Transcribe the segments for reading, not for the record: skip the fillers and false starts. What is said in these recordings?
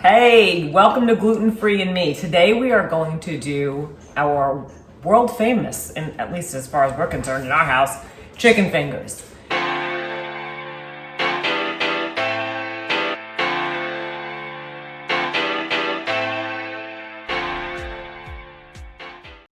Hey, welcome to Gluten-Free and Me. Today we are going to do our world famous, and at least as far as we're concerned in our house, chicken fingers.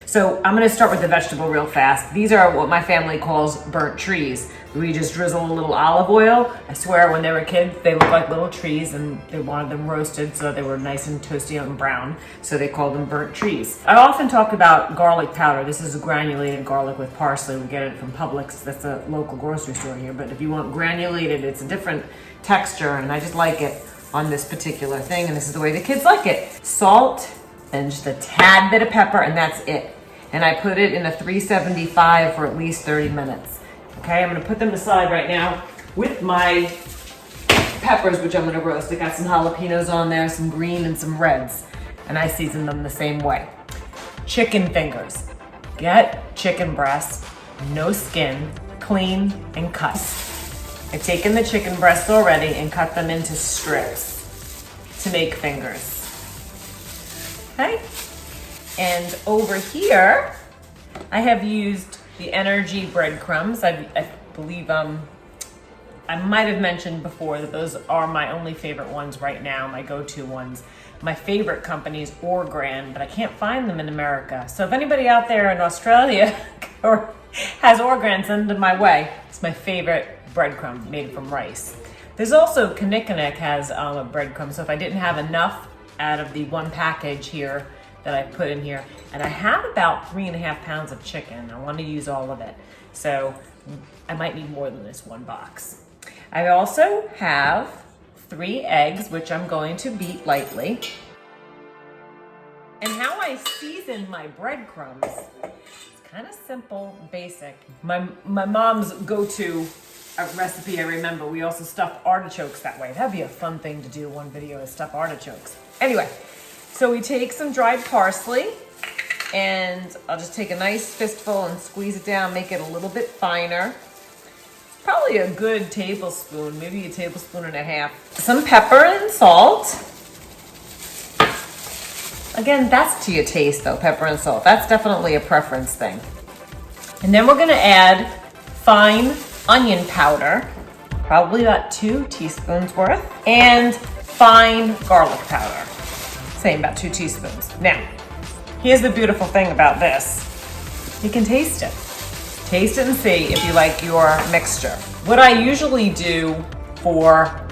So I'm gonna start with the vegetable real fast. These are what my family calls burnt trees. We just drizzle a little olive oil. I swear when they were kids, they looked like little trees and they wanted them roasted so they were nice and toasty and brown. So they called them burnt trees. I often talk about garlic powder. This is a granulated garlic with parsley. We get it from Publix. That's a local grocery store here. But if you want granulated, it's a different texture and I just like it on this particular thing. And this is the way the kids like it. Salt and just a tad bit of pepper and that's it. And I put it in a 375 for at least 30 minutes. Okay, I'm gonna put them aside right now with my peppers, which I'm gonna roast. I got some jalapenos on there, some green and some reds, and I season them the same way. Chicken fingers. Get chicken breasts, no skin, clean and cut. I've taken the chicken breasts already and cut them into strips to make fingers. Okay? And over here, I have used the Ener-g breadcrumbs. I believe I might have mentioned before that those are my only favorite ones right now, my go-to ones. My favorite company is Ener-g, but I can't find them in America. So if anybody out there in Australia or has Ener-g, send them my way. It's my favorite breadcrumb made from rice. There's also Ener-g has a breadcrumb, so if I didn't have enough out of the one package here, that I put in here, and I have about 3.5 pounds of chicken. I want to use all of it, so I might need more than this one box. I also have 3 eggs, which I'm going to beat lightly. And how I season my breadcrumbs, it's kind of simple, basic. My mom's go-to recipe, I remember, we also stuff artichokes that way. That'd be a fun thing to do, one video is stuff artichokes. Anyway, so we take some dried parsley and I'll just take a nice fistful and squeeze it down, make it a little bit finer. It's probably a good tablespoon, maybe a tablespoon and a half. Some pepper and salt. Again, that's to your taste though, pepper and salt. That's definitely a preference thing. And then we're gonna add fine onion powder, probably about 2 teaspoons worth, and fine garlic powder. Same, about 2 teaspoons. Now, here's the beautiful thing about this. You can taste it. Taste it and see if you like your mixture. What I usually do for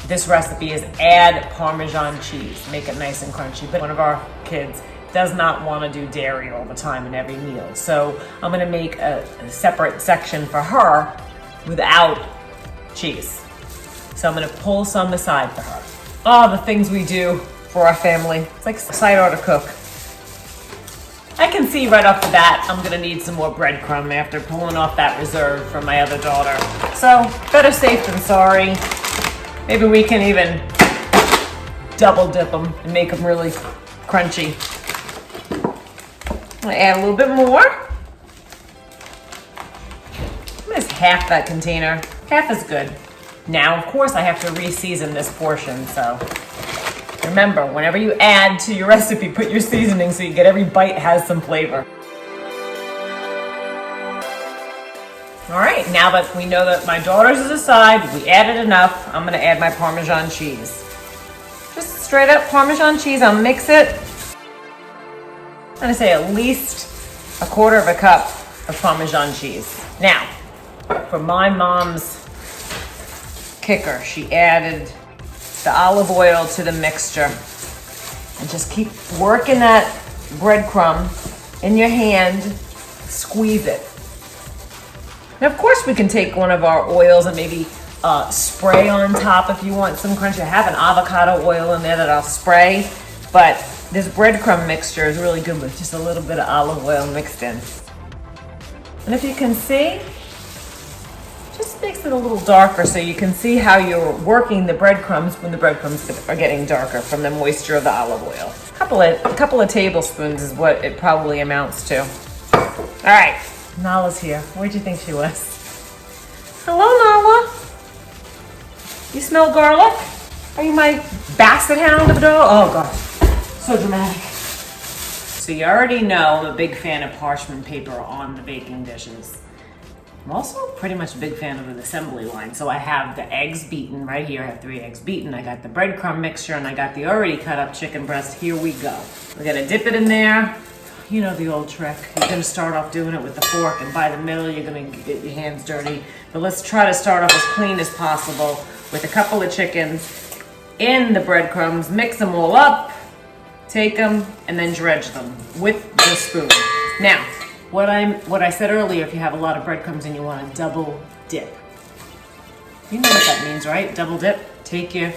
this recipe is add Parmesan cheese, make it nice and crunchy. But one of our kids does not want to do dairy all the time in every meal. So I'm gonna make a separate section for her without cheese. So I'm gonna pull some aside for her. Oh, the things we do for our family. It's like side order cook. I can see right off the bat I'm gonna need some more breadcrumb after pulling off that reserve from my other daughter. So better safe than sorry. Maybe we can even double dip them and make them really crunchy. I'm gonna add a little bit more. Just half that container. Half is good. Now, of course, I have to re-season this portion, so remember, whenever you add to your recipe, put your seasoning so you get every bite has some flavor. All right, now that we know that my daughter's is aside, we added enough, I'm gonna add my Parmesan cheese. Just straight up Parmesan cheese, I'll mix it. I'm gonna say at least 1/4 cup of Parmesan cheese. Now, for my mom's kicker, she added the olive oil to the mixture and just keep working that breadcrumb in your hand, squeeze it. Now of course we can take one of our oils and maybe spray on top if you want some crunch. I have an avocado oil in there that I'll spray, but this breadcrumb mixture is really good with just a little bit of olive oil mixed in. And if you can see, just makes it a little darker so you can see how you're working the breadcrumbs when the breadcrumbs are getting darker from the moisture of the olive oil. A couple of tablespoons is what it probably amounts to. All right, Nala's here. Where'd you think she was? Hello, Nala. You smell garlic? Are you my basset hound of dough. Oh gosh, so dramatic. So you already know I'm a big fan of parchment paper on the baking dishes. I'm also pretty much a big fan of an assembly line. So I have the eggs beaten right here. I have 3 eggs beaten. I got the breadcrumb mixture and I got the already cut up chicken breast. Here we go. We're gonna dip it in there. You know the old trick. You're gonna start off doing it with the fork, and by the middle you're gonna get your hands dirty. But let's try to start off as clean as possible with a couple of chickens in the breadcrumbs. Mix them all up, take them, and then dredge them with the spoon. Now, what I said earlier, if you have a lot of breadcrumbs and you want to double dip, you know what that means, right? Double dip. Take your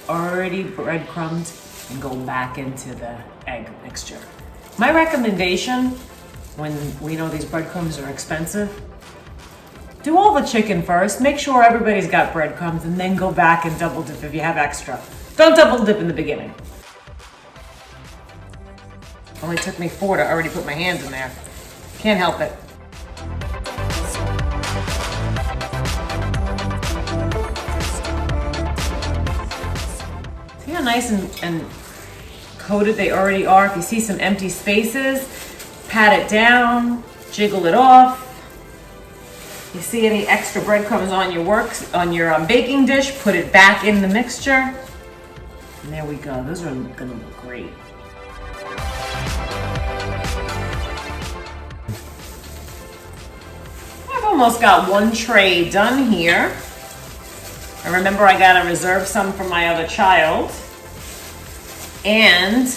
already breadcrumbs and go back into the egg mixture. My recommendation, when we know these breadcrumbs are expensive, do all the chicken first. Make sure everybody's got breadcrumbs, and then go back and double dip if you have extra. Don't double dip in the beginning. Only took me 4 to already put my hands in there. Can't help it. See how nice and coated they already are? If you see some empty spaces, pat it down, jiggle it off. You see any extra breadcrumbs on your baking dish, put it back in the mixture. And there we go. Those are gonna look great. I've almost got 1 tray done here. And remember, I gotta reserve some for my other child. And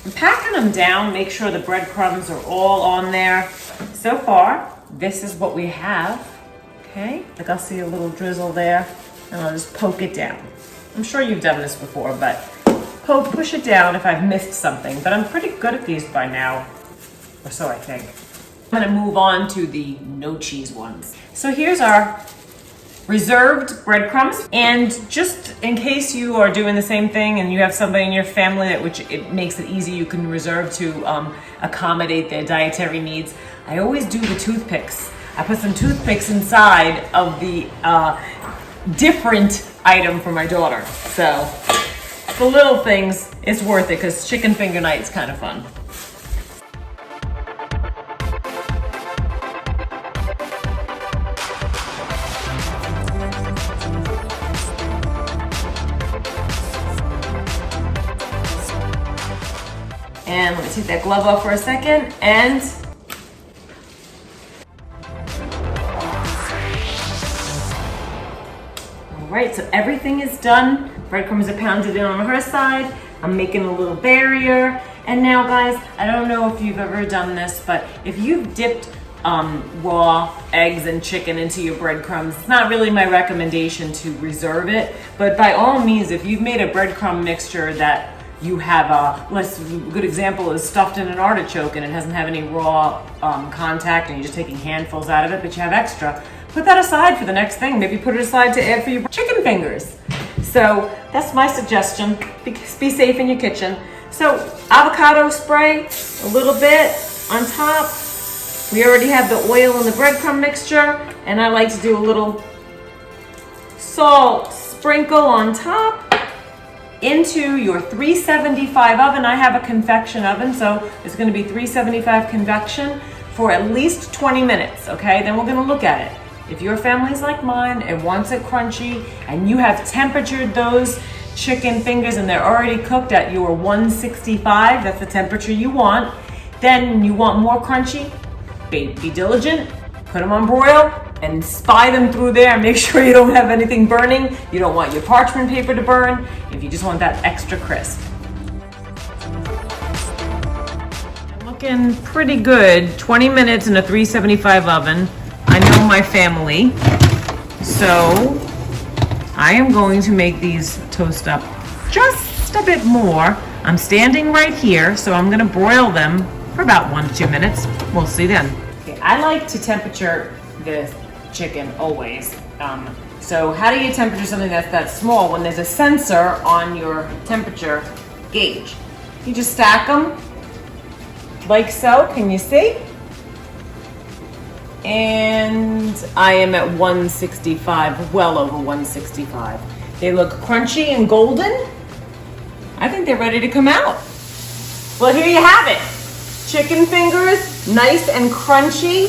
I'm packing them down, make sure the breadcrumbs are all on there. So far, this is what we have, okay? Like I'll see a little drizzle there, and I'll just poke it down. I'm sure you've done this before, but push it down if I've missed something. But I'm pretty good at these by now, or so I think. I'm gonna move on to the no cheese ones. So here's our reserved breadcrumbs, and just in case you are doing the same thing and you have somebody in your family that which it makes it easy, you can reserve to accommodate their dietary needs. I always do the toothpicks. I put some toothpicks inside of the different item for my daughter. So the little things, it's worth it because chicken finger night is kind of fun. And let me take that glove off for a second, and all right, so everything is done. Breadcrumbs are pounded in on her side. I'm making a little barrier. And now guys, I don't know if you've ever done this, but if you've dipped raw eggs and chicken into your breadcrumbs, it's not really my recommendation to reserve it, but by all means, if you've made a breadcrumb mixture that you have a good example is stuffed in an artichoke and it doesn't have any raw contact and you're just taking handfuls out of it, but you have extra, put that aside for the next thing. Maybe put it aside to add for your chicken fingers. So that's my suggestion. Be safe in your kitchen. So avocado spray, a little bit on top. We already have the oil in the breadcrumb mixture, and I like to do a little salt sprinkle on top. Into your 375 oven. I have a convection oven, so it's going to be 375 convection for at least 20 minutes, okay? Then we're going to look at it. If your family's like mine and wants it crunchy, and you have temperatured those chicken fingers and they're already cooked at your 165, that's the temperature you want, then you want more crunchy, be diligent, put them on broil, and spy them through there. Make sure you don't have anything burning. You don't want your parchment paper to burn if you just want that extra crisp. I'm looking pretty good. 20 minutes in a 375 oven. I know my family, so I am going to make these toast up just a bit more. I'm standing right here, so I'm gonna broil them for about 1 to 2 minutes. We'll see then. Okay, I like to temperature the chicken always. So how do you temperature something that's that small when there's a sensor on your temperature gauge? You just stack them like so. Can you see? And I am at 165, well over 165. They look crunchy and golden. I think they're ready to come out. Well, here you have it. Chicken fingers, nice and crunchy.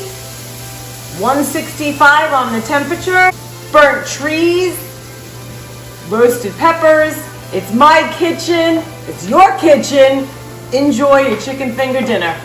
165 on the temperature. Burnt trees, roasted peppers. It's my kitchen. It's your kitchen. Enjoy your chicken finger dinner.